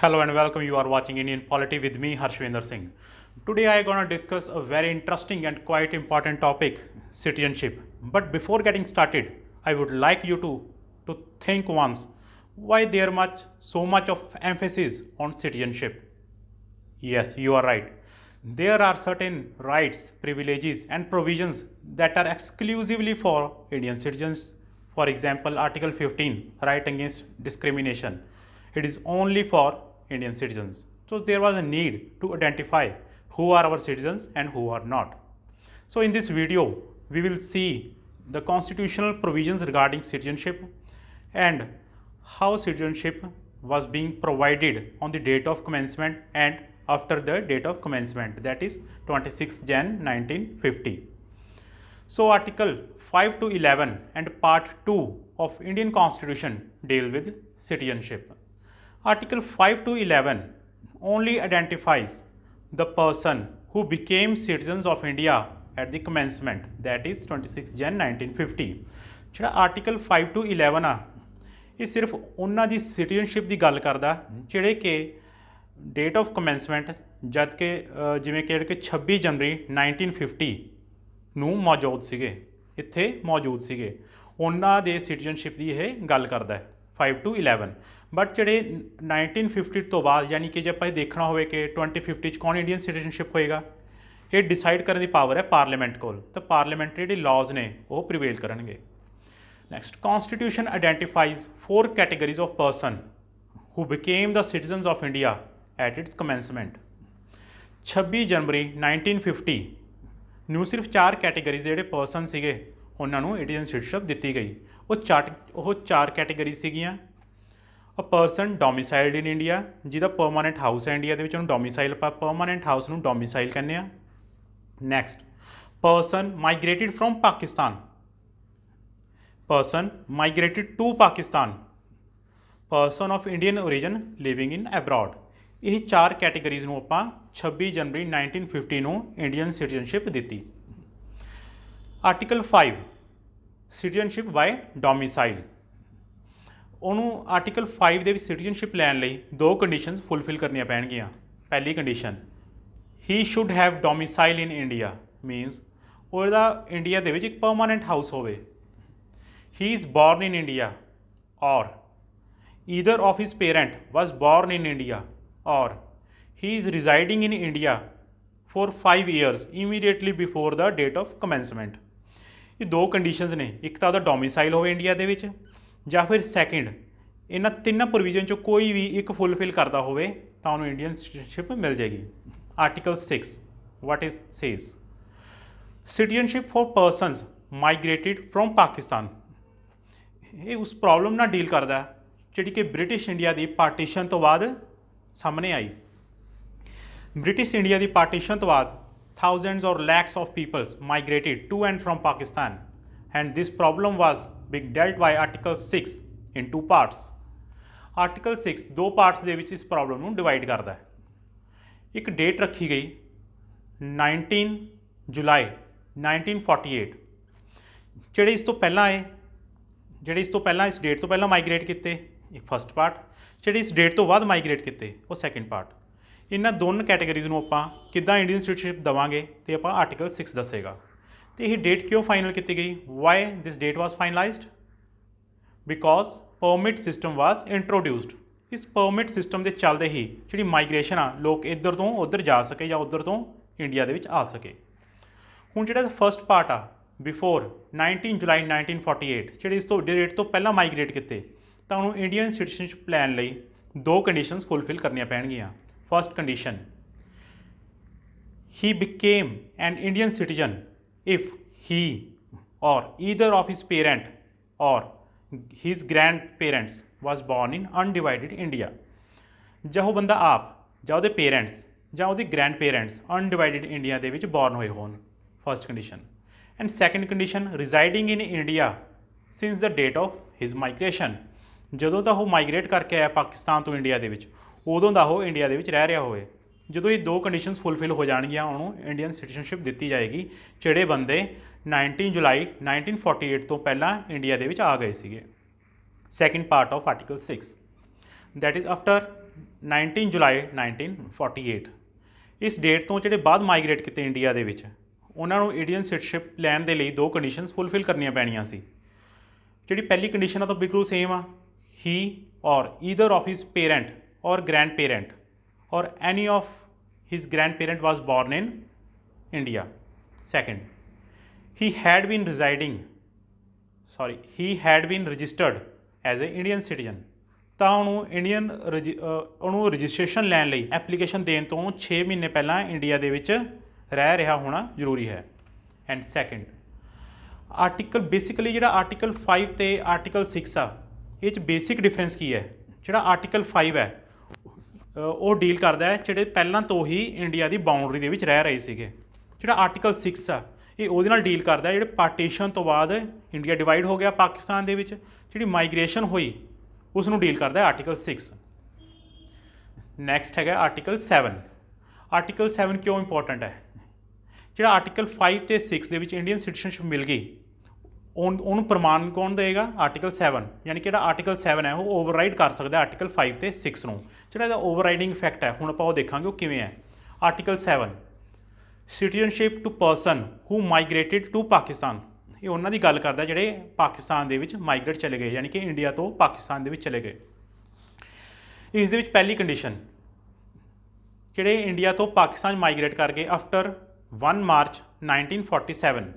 Hello and welcome. You are watching Indian Polity with me, Harshvinder Singh. Today I am going to discuss a very interesting and quite important topic, citizenship. But before getting started, I would like you to think once why there so much of emphasis on citizenship. Yes, you are right. There are certain rights, privileges, and provisions that are exclusively for Indian citizens. For example, Article 15, right against discrimination. It is only for Indian citizens. So there was a need to identify who are our citizens and who are not. So in this video, we will see the constitutional provisions regarding citizenship and how citizenship was being provided on the date of commencement and after the date of commencement, that is 26 Jan 1950. So Article 5 to 11 and Part 2 of Indian Constitution deal with citizenship. Article 5 to 11 only identifies the person who became citizens of India at the commencement, that is 26 Jan 1950. ਜਿਹੜਾ article 5 to 11 ਆ ਇਹ ਸਿਰਫ ਉਹਨਾਂ ਦੀ citizenship ਦੀ ਗੱਲ ਕਰਦਾ ਜਿਹੜੇ ਕਿ date of ਕਮੈਂਸਮੈਂਟ ਜਦ ਕਿ ਜਿਵੇਂ ਕਿ 26 ਜਨਵਰੀ 1950 ਨੂੰ ਮੌਜੂਦ ਸੀਗੇ ਇੱਥੇ ਮੌਜੂਦ ਸੀਗੇ ਉਹਨਾਂ ਦੇ ਸਿਟੀਜ਼ਨਸ਼ਿਪ ਦੀ ਇਹ ਗੱਲ ਕਰਦਾ ਹੈ 5 to 11 ਬਟ ਜਿਹੜੇ 1950 ਤੋਂ ਬਾਅਦ ਯਾਨੀ ਕਿ ਜੇ ਆਪਾਂ ਇਹ ਦੇਖਣਾ ਹੋਵੇ ਕਿ 2050 'ਚ ਕੌਣ ਇੰਡੀਅਨ ਸਿਟੀਜ਼ਨਸ਼ਿਪ ਹੋਏਗਾ ਇਹ ਡਿਸਾਈਡ ਕਰਨ ਦੀ ਪਾਵਰ ਹੈ ਪਾਰਲੀਮੈਂਟ ਕੋਲ ਤਾਂ ਪਾਰਲੀਮੈਂਟਰੀ ਜਿਹੜੇ ਲਾਜ਼ ਨੇ ਉਹ ਪ੍ਰੀਵੇਲ ਕਰਨਗੇ Next, Constitution identifies 4 categories of person who became the citizens of India at its commencement. 26 ਜਨਵਰੀ 1950 ਨੂੰ ਸਿਰਫ 4 ਕੈਟੇਗਰੀਜ਼ ਜਿਹੜੇ ਪਰਸਨ ਸੀਗੇ ਉਹਨਾਂ ਨੂੰ ਇੰਡੀਅਨ ਸਿਟੀਜ਼ਨਸ਼ਿਪ ਦਿੱਤੀ ਗਈ ਉਹ 4 ਕੈਟੇਗਰੀ ਸੀਗੀਆਂ ਅ ਪਰਸਨ ਡੋਮਿਸਾਈਲਡ ਇਨ ਇੰਡੀਆ ਜਿਹਦਾ ਪਰਮਾਨੈਂਟ ਹਾਊਸ ਹੈ ਇੰਡੀਆ ਦੇ ਵਿੱਚ ਉਹਨੂੰ ਡੋਮਿਸਾਈਲ ਆਪਾਂ ਪਰਮਾਨੈਂਟ ਹਾਊਸ ਨੂੰ ਡੋਮਿਸਾਈਲ ਕਹਿੰਦੇ ਆ next person migrated from Pakistan person migrated to Pakistan, person of Indian origin living in abroad. ਇਹ 4 ਕੈਟੇਗਰੀਜ਼ ਨੂੰ ਆਪਾਂ 26 ਜਨਵਰੀ 1950 ਨੂੰ ਇੰਡੀਅਨ ਸਿਟੀਜ਼ਨਸ਼ਿਪ ਦਿੱਤੀ ਆਰਟੀਕਲ 5 ਸਿਟੀਜ਼ਨਸ਼ਿਪ ਬਾਏ ਡੋਮਿਸਾਈਲ ਉਹਨੂੰ ਆਰਟੀਕਲ 5 ਦੇ ਵਿੱਚ ਸਿਟੀਜ਼ਨਸ਼ਿਪ ਲੈਣ ਲਈ 2 ਕੰਡੀਸ਼ਨਸ ਫੁੱਲਫਿਲ ਕਰਨੀਆਂ ਪੈਣਗੀਆਂ ਪਹਿਲੀ condition he should have domicile in India means ਉਹਦਾ ਇੰਡੀਆ ਦੇ ਵਿੱਚ ਇੱਕ ਪਰਮਾਨੈਂਟ ਹਾਊਸ ਹੋਵੇ he is born in India or either of his parent was born in India or he is residing in India for 5 years immediately before the date of commencement. ਇਹ 2 conditions ਨੇ ਇੱਕ ਤਾਂ ਉਹਦਾ domicile ਹੋਵੇ India ਦੇ ਵਿੱਚ ਜਾਂ ਫਿਰ ਸੈਕਿੰਡ ਇਹਨਾਂ ਤਿੰਨਾਂ ਪ੍ਰੋਵੀਜ਼ਨ 'ਚੋਂ ਕੋਈ ਵੀ ਇੱਕ ਫੁੱਲਫਿਲ ਕਰਦਾ ਹੋਵੇ ਤਾਂ ਉਹਨੂੰ ਇੰਡੀਅਨ ਸਿਟੀਜ਼ਨਸ਼ਿਪ ਮਿਲ ਜਾਏਗੀ article 6 what it says citizenship for persons migrated from Pakistan ਇਹ ਉਸ ਪ੍ਰੋਬਲਮ ਨਾਲ ਡੀਲ ਕਰਦਾ ਜਿਹੜੀ ਕਿ ਬ੍ਰਿਟਿਸ਼ ਇੰਡੀਆ ਦੀ ਪਾਰਟੀਸ਼ਨ ਤੋਂ ਬਾਅਦ ਸਾਹਮਣੇ ਆਈ ਬ੍ਰਿਟਿਸ਼ ਇੰਡੀਆ ਦੀ ਪਾਰਟੀਸ਼ਨ ਤੋਂ ਬਾਅਦ thousands or lakhs of people migrated to and from Pakistan and this problem was being dealt by Article 6 in 2 parts. Article 6 2 parts ਦੇ ਵਿੱਚ ਇਸ ਪ੍ਰੋਬਲਮ ਨੂੰ ਡਿਵਾਈਡ ਕਰਦਾ ਹੈ ਇੱਕ ਡੇਟ ਰੱਖੀ ਗਈ 19 ਜੁਲਾਈ 1948 ਜਿਹੜੇ ਇਸ ਤੋਂ ਪਹਿਲਾਂ ਆਏ ਜਿਹੜੇ ਇਸ ਤੋਂ ਪਹਿਲਾਂ ਇਸ ਡੇਟ ਤੋਂ ਪਹਿਲਾਂ ਮਾਈਗ੍ਰੇਟ ਕੀਤੇ ਇੱਕ ਫਸਟ ਪਾਰਟ ਜਿਹੜੇ ਇਸ ਡੇਟ ਤੋਂ ਬਾਅਦ ਮਾਈਗ੍ਰੇਟ ਕੀਤੇ ਉਹ ਸੈਕਿੰਡ ਪਾਰਟ ਇਹਨਾਂ ਦੋਨੋਂ ਕੈਟੇਗਰੀਜ਼ ਨੂੰ ਆਪਾਂ ਕਿੱਦਾਂ ਇੰਡੀਅਨ ਸਿਟੀਜ਼ਨਸ਼ਿਪ ਦੇਵਾਂਗੇ ਤੇ ਆਪਾਂ ਆਰਟੀਕਲ 6 ਦੱਸੇਗਾ ਤੇ ਇਹ ਡੇਟ ਕਿਉਂ ਫਾਈਨਲ ਕੀਤੀ ਗਈ why this date was finalized because permit system was introduced ਇਸ ਪਰਮਿਟ ਸਿਸਟਮ ਦੇ ਚੱਲਦੇ ਹੀ ਜਿਹੜੀ ਮਾਈਗ੍ਰੇਸ਼ਨ ਆ ਲੋਕ ਇੱਧਰ ਤੋਂ ਉੱਧਰ ਜਾ ਸਕੇ ਜਾਂ ਉੱਧਰ ਤੋਂ ਇੰਡੀਆ ਦੇ ਵਿੱਚ ਆ ਸਕੇ ਹੁਣ ਜਿਹੜਾ ਫਸਟ ਪਾਰਟ ਆ ਬਿਫੋਰ 19 ਜੁਲਾਈ 1948 ਜਿਹੜੇ ਇਸ ਤੋਂ ਡੇਟ ਤੋਂ ਪਹਿਲਾਂ ਮਾਈਗ੍ਰੇਟ ਕੀਤੇ ਤਾਂ ਉਹਨੂੰ ਇੰਡੀਅਨ ਸਿਟੀਜ਼ਨਸ਼ਿਪ ਲੈਣ ਲਈ 2 ਕੰਡੀਸ਼ਨਸ ਫੁੱਲਫਿਲ ਕਰਨੀਆਂ ਪੈਣਗੀਆਂ first condition he became an Indian citizen if he or either of his parent or his grandparents was born in undivided India ਜਾਂ ਉਹ ਬੰਦਾ ਆਪ ਜਾਂ ਉਹਦੇ ਪੇਰੈਂਟਸ ਜਾਂ ਉਹਦੇ ਗ੍ਰੈਂਡ ਪੇਰੈਂਟਸ ਅਨਡਿਵਾਈਡਡ ਇੰਡੀਆ ਦੇ ਵਿੱਚ ਬੋਰਨ ਹੋਏ ਹੋਣ first condition and second condition residing in India since the date of his migration ਜਦੋਂ ਦਾ ਉਹ ਮਾਈਗ੍ਰੇਟ ਕਰਕੇ ਆਇਆ ਪਾਕਿਸਤਾਨ ਤੋਂ ਇੰਡੀਆ ਦੇ ਵਿੱਚ ਉਦੋਂ ਦਾ ਉਹ ਇੰਡੀਆ ਦੇ ਵਿੱਚ ਰਹਿ ਰਿਹਾ ਹੋਵੇ ਜਦੋਂ ਇਹ 2 ਕੰਡੀਸ਼ਨਸ ਫੁੱਲਫਿਲ ਹੋ ਜਾਣਗੀਆਂ ਉਹਨੂੰ ਇੰਡੀਅਨ ਸਿਟੀਜ਼ਨਸ਼ਿਪ ਦਿੱਤੀ ਜਾਏਗੀ ਜਿਹੜੇ ਬੰਦੇ 19 ਜੁਲਾਈ 1948 ਤੋਂ ਪਹਿਲਾਂ ਇੰਡੀਆ ਦੇ ਵਿੱਚ ਆ ਗਏ ਸੀਗੇ second part of article 6 that is after 19 ਜੁਲਾਈ 1948। ਇਸ ਡੇਟ ਤੋਂ ਜਿਹੜੇ ਬਾਅਦ ਮਾਈਗ੍ਰੇਟ ਕੀਤੇ ਇੰਡੀਆ ਦੇ ਵਿੱਚ ਉਹਨਾਂ ਨੂੰ ਇੰਡੀਅਨ ਸਿਟੀਜ਼ਨਸ਼ਿਪ ਲੈਣ ਦੇ ਲਈ ਦੋ ਕੰਡੀਸ਼ਨਸ ਫੁੱਲਫਿਲ ਕਰਨੀਆਂ ਪੈਣੀਆਂ ਸੀ। ਜਿਹੜੀ ਪਹਿਲੀ ਕੰਡੀਸ਼ਨ ਆ ਤਾਂ ਬਿਲਕੁਲ ਸੇਮ ਆ, he or either of his parent or grandparent or any of his grandparent was born in India. Second, he had been registered as a Indian citizen। ਤਾਂ ਉਹਨੂੰ ਰਜਿਸਟ੍ਰੇਸ਼ਨ ਲੈਣ ਲਈ application ਦੇਣ ਤੋਂ 6 ਮਹੀਨੇ ਪਹਿਲਾਂ India ਦੇ ਵਿੱਚ ਰਹਿ ਰਿਹਾ ਹੋਣਾ ਜ਼ਰੂਰੀ ਹੈ। ਐਂਡ ਸੈਕਿੰਡ ਆਰਟੀਕਲ ਬੇਸਿਕਲੀ ਜਿਹੜਾ ਆਰਟੀਕਲ 5 ਅਤੇ ਆਰਟੀਕਲ 6 ਆ, ਇਹ 'ਚ ਬੇਸਿਕ ਡਿਫਰੈਂਸ ਕੀ ਹੈ? ਜਿਹੜਾ ਆਰਟੀਕਲ 5 ਹੈ ਉਹ ਡੀਲ ਕਰਦਾ ਹੈ ਜਿਹੜੇ ਪਹਿਲਾਂ ਤੋਂ ਹੀ ਇੰਡੀਆ ਦੀ ਬਾਉਂਡਰੀ ਦੇ ਵਿੱਚ ਰਹਿ ਰਹੇ ਸੀਗੇ। ਜਿਹੜਾ ਆਰਟੀਕਲ 6 ਆ ਇਹ ਉਹਦੇ ਨਾਲ ਡੀਲ ਕਰਦਾ ਜਿਹੜੇ ਪਾਰਟੀਸ਼ਨ ਤੋਂ ਬਾਅਦ ਇੰਡੀਆ ਡਿਵਾਈਡ ਹੋ ਗਿਆ ਪਾਕਿਸਤਾਨ ਦੇ ਵਿੱਚ, ਜਿਹੜੀ ਮਾਈਗ੍ਰੇਸ਼ਨ ਹੋਈ ਉਸ ਨੂੰ ਡੀਲ ਕਰਦਾ ਆਰਟੀਕਲ 6। ਨੈਕਸਟ ਹੈਗਾ ਆਰਟੀਕਲ 7। ਆਰਟੀਕਲ 7 ਕਿਉਂ ਇੰਪੋਰਟੈਂਟ ਹੈ? ਜਿਹੜਾ ਆਰਟੀਕਲ 5 ਅਤੇ 6 ਦੇ ਵਿੱਚ ਇੰਡੀਅਨ ਸਿਟੀਜ਼ਨਸ਼ਿਪ ਮਿਲ ਗਈ, ਉਹਨੂੰ ਪ੍ਰਮਾਣ ਕੌਣ ਦੇਗਾ? ਆਰਟੀਕਲ 7। ਯਾਨੀ ਕਿ ਜਿਹੜਾ ਆਰਟੀਕਲ 7 ਹੈ ਉਹ ਓਵਰਰਾਈਡ ਕਰ ਸਕਦਾ ਆਰਟੀਕਲ 5 ਅਤੇ 6 ਨੂੰ। ਜਿਹੜਾ ਇਹਦਾ ਓਵਰਰਾਈਡਿੰਗ ਇਫੈਕਟ ਹੈ ਹੁਣ ਆਪਾਂ ਉਹ ਦੇਖਾਂਗੇ ਉਹ ਕਿਵੇਂ ਹੈ। Article 7 citizenship to person who migrated to Pakistan. ਇਹ ਉਹਨਾਂ ਦੀ ਗੱਲ ਕਰਦਾ ਜਿਹੜੇ ਪਾਕਿਸਤਾਨ ਦੇ ਵਿੱਚ ਮਾਈਗ੍ਰੇਟ ਚਲੇ ਗਏ, ਯਾਨੀ ਕਿ ਇੰਡੀਆ ਤੋਂ ਪਾਕਿਸਤਾਨ ਦੇ ਵਿੱਚ ਚਲੇ ਗਏ। ਇਸ ਦੇ ਵਿੱਚ ਪਹਿਲੀ ਕੰਡੀਸ਼ਨ, ਜਿਹੜੇ ਇੰਡੀਆ ਤੋਂ ਪਾਕਿਸਤਾਨ ਮਾਈਗ੍ਰੇਟ ਕਰ ਗਏ ਆਫਟਰ 1 ਮਾਰਚ 1947,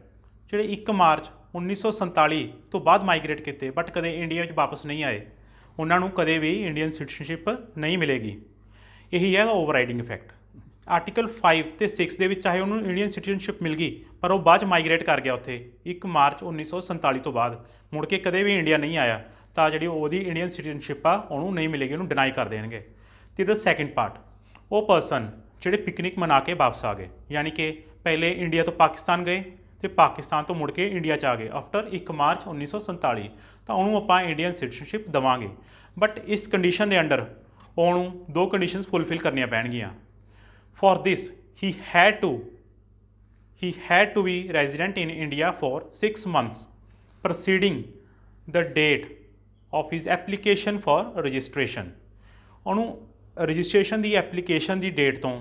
ਜਿਹੜੇ 1 ਮਾਰਚ 1947 ਤੋਂ ਬਾਅਦ ਮਾਈਗ੍ਰੇਟ ਕੀਤੇ ਬਟ ਕਦੇ ਇੰਡੀਆ ਵਿੱਚ ਵਾਪਸ ਨਹੀਂ ਆਏ, ਉਹਨਾਂ ਨੂੰ ਕਦੇ ਵੀ ਇੰਡੀਅਨ ਸਿਟੀਜ਼ਨਸ਼ਿਪ ਨਹੀਂ ਮਿਲੇਗੀ। ਇਹੀ ਹੈ ਓਵਰਰਾਈਡਿੰਗ ਇਫੈਕਟ। ਆਰਟੀਕਲ 5 ਅਤੇ 6 ਦੇ ਵਿੱਚ ਚਾਹੇ ਉਹਨੂੰ ਇੰਡੀਅਨ ਸਿਟੀਜ਼ਨਸ਼ਿਪ ਮਿਲ ਗਈ ਪਰ ਉਹ ਬਾਅਦ 'ਚ ਮਾਈਗ੍ਰੇਟ ਕਰ ਗਿਆ ਉੱਥੇ 1 ਮਾਰਚ 1947 ਤੋਂ ਬਾਅਦ, ਮੁੜ ਕੇ ਕਦੇ ਵੀ ਇੰਡੀਆ ਨਹੀਂ ਆਇਆ, ਤਾਂ ਜਿਹੜੀ ਉਹਦੀ ਇੰਡੀਅਨ ਸਿਟੀਜ਼ਨਸ਼ਿਪ ਆ ਉਹਨੂੰ ਨਹੀਂ ਮਿਲੇਗੀ, ਉਹਨੂੰ ਡਿਨਾਈ ਕਰ ਦੇਣਗੇ। ਅਤੇ ਇਹਦਾ ਸੈਕਿੰਡ ਪਾਰਟ, ਉਹ ਪਰਸਨ ਜਿਹੜੇ ਪਿਕਨਿਕ ਮਨਾ ਕੇ ਵਾਪਸ ਆ ਗਏ, ਯਾਨੀ ਕਿ ਪਹਿਲੇ ਇੰਡੀਆ ਤੋਂ ਪਾਕਿਸਤਾਨ ਗਏ ਅਤੇ ਪਾਕਿਸਤਾਨ ਤੋਂ ਮੁੜ ਕੇ ਇੰਡੀਆ 'ਚ ਆ ਗਏ ਆਫਟਰ 1 ਮਾਰਚ 1947, ਤਾਂ ਉਹਨੂੰ ਆਪਾਂ ਇੰਡੀਅਨ ਸਿਟੀਜ਼ਨਸ਼ਿਪ ਦੇਵਾਂਗੇ। ਬਟ ਇਸ ਕੰਡੀਸ਼ਨ ਦੇ ਅੰਡਰ ਉਹਨੂੰ ਦੋ ਕੰਡੀਸ਼ਨਸ ਫੁੱਲਫਿਲ ਕਰਨੀਆਂ ਪੈਣਗੀਆਂ। For this, he had to be resident in India for 6 months preceding the date of his application for registration। ਉਹਨੂੰ ਰਜਿਸਟ੍ਰੇਸ਼ਨ ਦੀ ਐਪਲੀਕੇਸ਼ਨ ਦੀ ਡੇਟ ਤੋਂ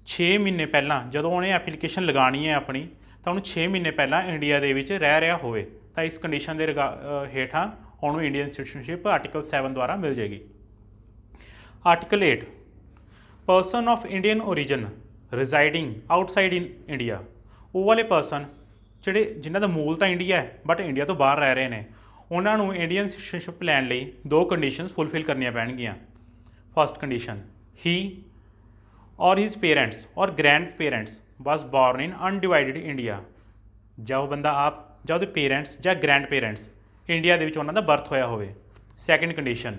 6 ਮਹੀਨੇ ਪਹਿਲਾਂ, ਜਦੋਂ ਉਹਨੇ ਐਪਲੀਕੇਸ਼ਨ ਲਗਾਉਣੀ ਹੈ ਆਪਣੀ, ਤਾਂ ਉਹਨੂੰ 6 ਮਹੀਨੇ ਪਹਿਲਾਂ ਇੰਡੀਆ ਦੇ ਵਿੱਚ ਰਹਿ ਰਿਹਾ ਹੋਵੇ, ਤਾਂ ਇਸ ਕੰਡੀਸ਼ਨ ਦੇ ਹੇਠਾਂ ਉਹਨੂੰ ਇੰਡੀਅਨ ਸਿਟੀਜ਼ਨਸ਼ਿਪ ਆਰਟੀਕਲ 7 ਦੁਆਰਾ ਮਿਲ ਜਾਏਗੀ। Article 8 person of Indian origin residing outside in India. ਉਹ ਵਾਲੇ ਪਰਸਨ ਜਿਹੜੇ ਜਿਨ੍ਹਾਂ ਦਾ ਮੂਲ ਤਾਂ ਇੰਡੀਆ ਹੈ ਬਟ ਇੰਡੀਆ ਤੋਂ ਬਾਹਰ ਰਹਿ ਰਹੇ ਨੇ, ਉਹਨਾਂ ਨੂੰ ਇੰਡੀਅਨ ਸਿਟੀਜ਼ਨਸ਼ਿਪ ਲੈਣ ਲਈ ਦੋ ਕੰਡੀਸ਼ਨਸ ਫੁੱਲਫਿਲ ਕਰਨੀਆਂ ਪੈਣਗੀਆਂ। ਫਸਟ ਕੰਡੀਸ਼ਨ, ਹੀ ਔਰ ਹਿਜ਼ ਪੇਰੈਂਟਸ ਔਰ grand parents was born in undivided India. ਜਾਂ ਉਹ ਬੰਦਾ ਆਪ ਜਾਂ ਉਹਦੇ ਪੇਰੈਂਟਸ ਜਾਂ ਗ੍ਰੈਂਡ ਪੇਰੈਂਟਸ ਇੰਡੀਆ ਦੇ ਵਿੱਚ ਉਹਨਾਂ ਦਾ ਬਰਥ ਹੋਇਆ ਹੋਵੇ। Second condition,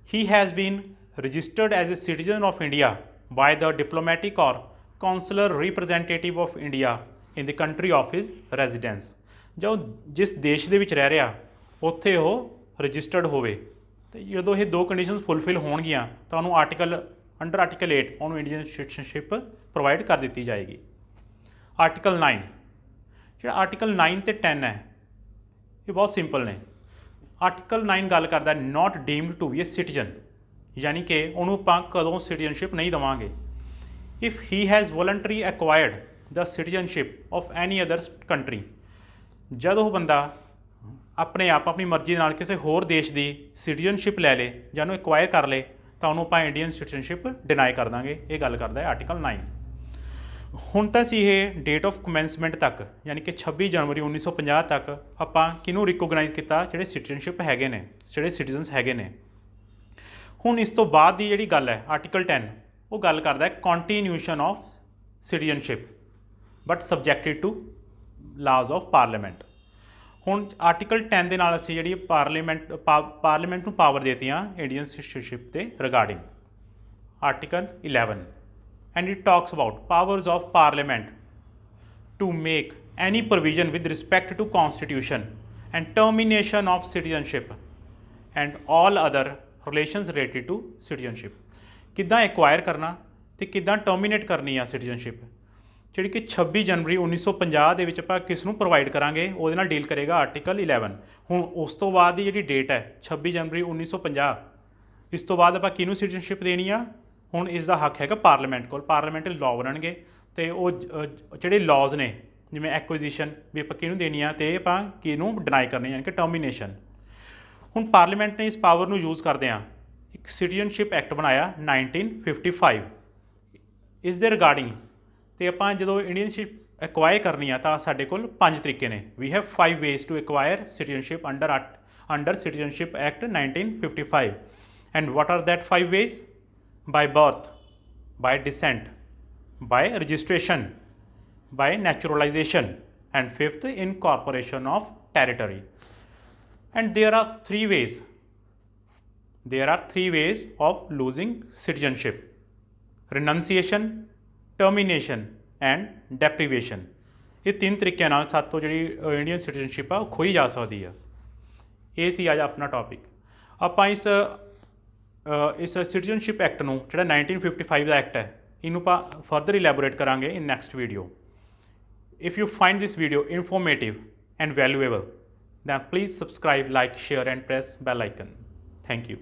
he has been registered as a citizen of India by the diplomatic or consular representative of India in the country of his residence। ਜੋ ਜਿਸ ਦੇਸ਼ ਦੇ ਵਿੱਚ ਰਹਿ ਰਿਹਾ ਉੱਥੇ ਉਹ ਰਜਿਸਟਰਡ ਹੋਵੇ, ਅਤੇ ਜਦੋਂ ਇਹ ਦੋ ਕੰਡੀਸ਼ਨਸ ਫੁੱਲਫਿਲ ਹੋਣਗੀਆਂ ਤਾਂ ਉਹਨੂੰ ਅੰਡਰ ਆਰਟੀਕਲ 8 ਉਹਨੂੰ ਇੰਡੀਅਨ ਸਿਟੀਜ਼ਨਸ਼ਿਪ ਪ੍ਰੋਵਾਈਡ ਕਰ ਦਿੱਤੀ ਜਾਏਗੀ। ਆਰਟੀਕਲ 9, ਜਿਹੜਾ ਆਰਟੀਕਲ 9 ਅਤੇ 10 ਹੈ ਇਹ ਬਹੁਤ ਸਿੰਪਲ ਨੇ। ਆਰਟੀਕਲ 9 ਗੱਲ ਕਰਦਾ not deemed to be a citizen, ਯਾਨੀ ਕਿ ਉਹਨੂੰ ਆਪਾਂ ਕਦੋਂ ਸਿਟੀਜ਼ਨਸ਼ਿਪ ਨਹੀਂ ਦੇਵਾਂਗੇ। If he has voluntary acquired the citizenship of any other country, ਜਦ ਉਹ ਬੰਦਾ ਆਪਣੇ ਆਪ ਆਪਣੀ ਮਰਜ਼ੀ ਨਾਲ ਕਿਸੇ ਹੋਰ ਦੇਸ਼ ਦੀ ਸਿਟੀਜ਼ਨਸ਼ਿਪ ਲੈ ਲੇ ਜਾਂ ਉਹਨੂੰ ਐਕਵਾਇਰ ਕਰ ਲੇ, ਤਾਂ ਉਹਨੂੰ ਆਪਾਂ ਇੰਡੀਅਨ ਸਿਟੀਜ਼ਨਸ਼ਿਪ ਡਿਨਾਈ ਕਰ ਦਾਂਗੇ। ਇਹ ਗੱਲ ਕਰਦਾ ਹੈ ਆਰਟੀਕਲ 9। ਹੁਣ ਤਾਂ ਸੀ ਇਹ ਡੇਟ ਆਫ ਕਮੈਂਸਮੈਂਟ ਤੱਕ, ਯਾਨੀ ਕਿ 26 ਜਨਵਰੀ 1950 ਤੱਕ ਆਪਾਂ ਕਿਹਨੂੰ ਰਿਕੋਗਨਾਈਜ਼ ਕੀਤਾ? ਜਿਹੜੇ ਸਿਟੀਜ਼ਨਸ਼ਿਪ ਹੈਗੇ ਨੇ, ਜਿਹੜੇ ਸਿਟੀਜ਼ਨਸ ਹੈਗੇ ਨੇ। ਹੁਣ ਇਸ ਤੋਂ ਬਾਅਦ ਦੀ ਜਿਹੜੀ ਗੱਲ ਹੈ ਆਰਟੀਕਲ 10, ਉਹ ਗੱਲ ਕਰਦਾ ਹੈ continuation of citizenship but subjected to laws of parliament. ਹੁਣ ਆਰਟੀਕਲ 10 ਦੇ ਨਾਲ ਅਸੀਂ ਜਿਹੜੀ ਪਾਰਲੀਮੈਂਟ ਨੂੰ ਪਾਵਰ ਦੇਤੀਆਂ ਇੰਡੀਅਨ ਸਿਟੀਜ਼ਨਸ਼ਿਪ ਦੇ regarding. Article 11 and it talks about powers of parliament to make any provision with respect to constitution and termination of citizenship and all other relations related to citizenship। ਕਿੱਦਾਂ acquire ਕਰਨਾ ਤੇ ਕਿੱਦਾਂ terminate ਕਰਨੀ ਆ citizenship, ਜਿਹੜੀ ਕਿ 26 ਜਨਵਰੀ 1950 ਦੇ ਵਿੱਚ ਆਪਾਂ ਕਿਸ ਨੂੰ ਪ੍ਰੋਵਾਈਡ ਕਰਾਂਗੇ, ਉਹਦੇ ਨਾਲ ਡੀਲ ਕਰੇਗਾ ਆਰਟੀਕਲ 11। ਹੁਣ ਉਸ ਤੋਂ ਬਾਅਦ ਦੀ ਜਿਹੜੀ ਡੇਟ ਹੈ 26 ਜਨਵਰੀ 1950, ਇਸ ਤੋਂ ਬਾਅਦ ਆਪਾਂ ਕਿਹਨੂੰ ਸਿਟੀਜ਼ਨਸ਼ਿਪ ਦੇਣੀ ਆ, ਹੁਣ ਇਸ ਦਾ ਹੱਕ ਹੈਗਾ ਪਾਰਲੀਮੈਂਟ ਕੋਲ। ਪਾਰਲੀਮੈਂਟ ਲਾਅ ਬਣਨਗੇ ਤੇ ਉਹ ਜਿਹੜੇ ਲਾਜ਼ ਨੇ ਜਿਵੇਂ ਐਕੁਇਜ਼ੀਸ਼ਨ ਵੀ ਆਪਾਂ ਕਿਹਨੂੰ ਦੇਣੀ ਆ ਤੇ ਆਪਾਂ ਕਿਹਨੂੰ ਡਿਨਾਈ ਕਰਨੀ ਯਾਨੀ ਕਿ ਟਰਮੀਨੇਸ਼ਨ। ਹੁਣ ਪਾਰਲੀਮੈਂਟ ਨੇ ਇਸ ਪਾਵਰ ਨੂੰ ਯੂਜ਼ ਕਰਦੇ ਆ ਇੱਕ ਸਿਟੀਜ਼ਨਸ਼ਿਪ ਐਕਟ ਬਣਾਇਆ 1955 ਇਸ ਦੇ ਰਿਗਾਰਡਿੰਗ। ਤੇ ਆਪਾਂ ਜਦੋਂ ਇੰਡੀਅਨਸ਼ਿਪ ਐਕਵਾਇਰ ਕਰਨੀ ਆ ਤਾਂ ਸਾਡੇ ਕੋਲ 5 ਤਰੀਕੇ ਨੇ। We have 5 ways to acquire citizenship under citizenship act 1955 and what are that 5 ways? By birth, by descent, by registration, by naturalization, and fifth, incorporation of territory. And there are 3 ways. There are 3 ways of losing citizenship: renunciation, termination, and deprivation. ਇਹ 3 ਤਰੀਕਿਆਂ ਨਾਲ ਸਾਤੋਂ ਜਿਹੜੀ Indian citizenship ਆ ਉਹ ਖੋਈ ਜਾ ਸਕਦੀ ਆ। ਇਹ ਸੀ ਅੱਜ ਆਪਣਾ ਟੌਪਿਕ। ਆਪਾਂ ਇਸ ਸਿਟੀਜ਼ਨਸ਼ਿਪ ਐਕਟ ਨੂੰ ਜਿਹੜਾ 1955 ਦਾ ਐਕਟ ਹੈ ਇਹਨੂੰ ਆਪਾਂ ਫਰਦਰ ਇਲੈਬੋਰੇਟ ਕਰਾਂਗੇ ਇਨ next video. If you find this video informative and valuable then please subscribe, like, share and press bell icon. Thank you.